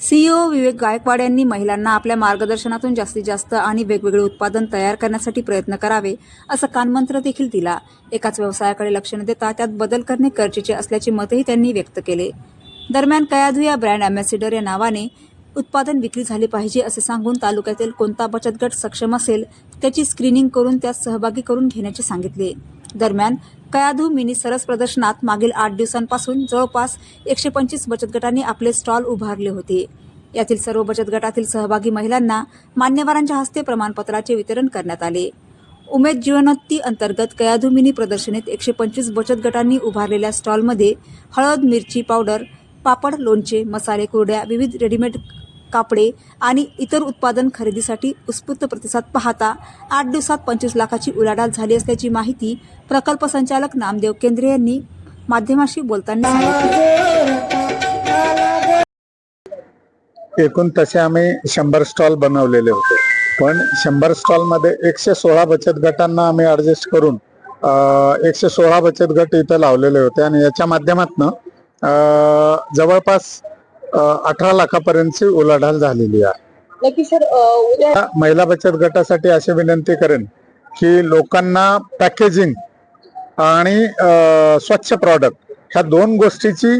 CEO विवेक गायकवाड यांनी महिलांना आपल्या मार्गदर्शनातून जास्तीत जास्त आणि वेगवेगळे उत्पादन तयार करण्यासाठी प्रयत्न करावे असं कानमंत्र देखील दिला। एकाच व्यवसायाकडे लक्ष न देता त्यात बदल करणे गरजेचे असल्याचे मतही त्यांनी व्यक्त केले। दरम्यान कयाधू या ब्रँड अँबॅसिडर या नावाने उत्पादन विक्री झाले पाहिजे असे सांगून तालुक्यातील कोणता बचत गट सक्षम असेल त्याची स्क्रीनिंग करून त्यात सहभागी करून घेण्याचे सांगितले। दरम्यान कयाधू मिनी सरस प्रदर्शनात मागील 8 दिवसांपासून जवळपास 125 बचत गटांनी आपले स्टॉल उभारले होते। यातील सर्व बचत गटातील सहभागी महिलांना मान्यवरांच्या हस्ते प्रमाणपत्राचे वितरण करण्यात आले। उमेद जीवनोन्नती अंतर्गत कयाधू मिनी प्रदर्शनीत 125 बचत गटांनी उभारलेल्या स्टॉलमध्ये हळद, मिरची पावडर, पापड, लोणचे, मसाले, कुरड्या, विविध रेडीमेड कापडे आणि इतर उत्पादन खरेदीसाठी उत्स्फूर्त प्रतिसाद पाहता 8 दिवसात 25 लाखाची उलाढाल झाली असल्याची माहिती प्रकल्प संचालक नामदेव केंद्रे यांनी माध्यमांशी बोलताना सांगितले। एकूण तसे आम्ही 100 स्टॉल बनवलेले होते, पण 100 स्टॉलमध्ये 116 बचत गटांना आम्ही ॲडजस्ट करून 116 बचत गट इथं लावलेले होते आणि याच्या माध्यमातून जवळपास 18 लाखापर्यंतची उलाढाल झालेली आहे। नक्की सर, उद्या महिला बचत गटासाठी अशी विनंती करेन की लोकांना पॅकेजिंग आणि स्वच्छ प्रॉडक्ट ह्या दोन गोष्टीची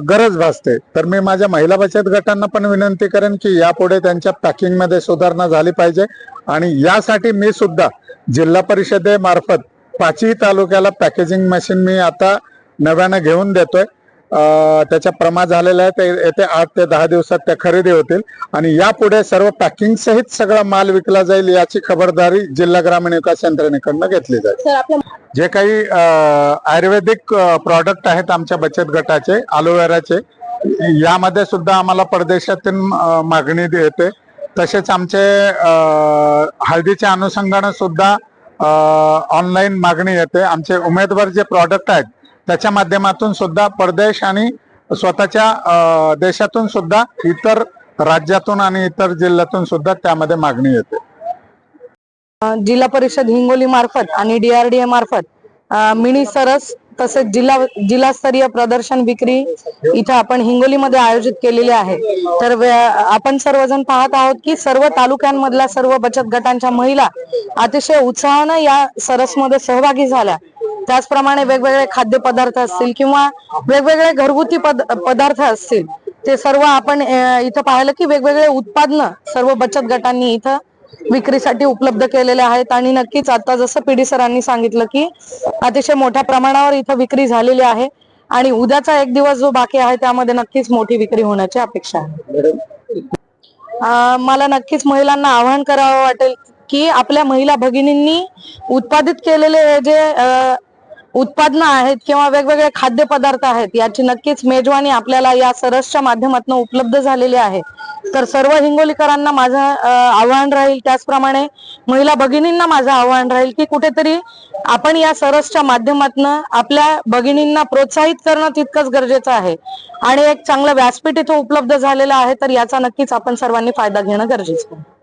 गरज भासते। तर मी माझ्या महिला बचत गटांना पण विनंती करेन की यापुढे त्यांच्या पॅकिंगमध्ये सुधारणा झाली पाहिजे आणि यासाठी मी सुद्धा जिल्हा परिषदेमार्फत 5ही तालुक्याला पॅकेजिंग मशीन मी आता नव्यानं घेऊन देतोय। त्याच्या प्रमा झालेला आहे, ते येते 8 ते 10 दिवसात त्या खरेदी होतील आणि यापुढे सर्व पॅकिंग सहित सगळा माल विकला जाईल याची खबरदारी जिल्हा ग्रामीण विकास यंत्रणेकडून घेतली जाईल। जे काही आयुर्वेदिक प्रॉडक्ट आहेत आमच्या बचत गटाचे अलोवेराचे, यामध्ये सुद्धा आम्हाला परदेशातून मागणी येते। तसेच आमचे हळदीच्या अनुषंगाने सुद्धा ऑनलाईन मागणी येते। आमचे उमेदवार जे प्रॉडक्ट आहेत त्याच्या माध्यमातून सुद्धा परदेश आणि स्वतःच्या देशातून सुद्धा इतर राज्यातून आणि इतर जिल्ह्यातून सुद्धा त्यामध्ये मागणी येते। जिल्हा परिषद हिंगोली मार्फत आणि DRDA मार्फत मिनी सरस तसेच जिल्हास्तरीय प्रदर्शन विक्री इथं आपण हिंगोलीमध्ये आयोजित केलेले आहे। तर आपण सर्वजण पाहत आहोत की सर्व तालुक्यांमधल्या सर्व बचत गटांच्या महिला अतिशय उत्साहाने या सरसमध्ये सहभागी झाल्या। त्याचप्रमाणे वेगवेगळे खाद्यपदार्थ असतील किंवा वेगवेगळे घरगुती पदार्थ असतील, ते सर्व आपण इथं पाहिलं की वेगवेगळे उत्पादनं सर्व बचत गटांनी इथं विक्रीसाठी उपलब्ध केलेले आहेत। आणि नक्कीच आता जसं PD सरांनी सांगितलं की अतिशय मोठ्या प्रमाणावर इथं विक्री झालेली आहे आणि उद्याचा एक दिवस जो बाकी आहे त्यामध्ये नक्कीच मोठी विक्री होण्याची अपेक्षा आहे। मला नक्कीच महिलांना आवाहन करावं वाटेल की आपल्या महिला भगिनींनी उत्पादित केलेले जे उत्पादनं आहेत किंवा वेगवेगळे खाद्यपदार्थ आहेत याची नक्कीच मेजवानी आपल्याला या सरसच्या माध्यमातून उपलब्ध झालेली आहे। तर सर्व हिंगोलीकरांना माझं आवाहन राहील, त्याचप्रमाणे महिला भगिनींना माझं आवाहन राहील की कुठेतरी आपण या सरसच्या माध्यमातून आपल्या भगिनींना प्रोत्साहित करणं तितकंच गरजेचं आहे आणि एक चांगलं व्यासपीठ इथं उपलब्ध झालेलं आहे। तर याचा नक्कीच आपण सर्वांनी फायदा घेणं गरजेचं आहे।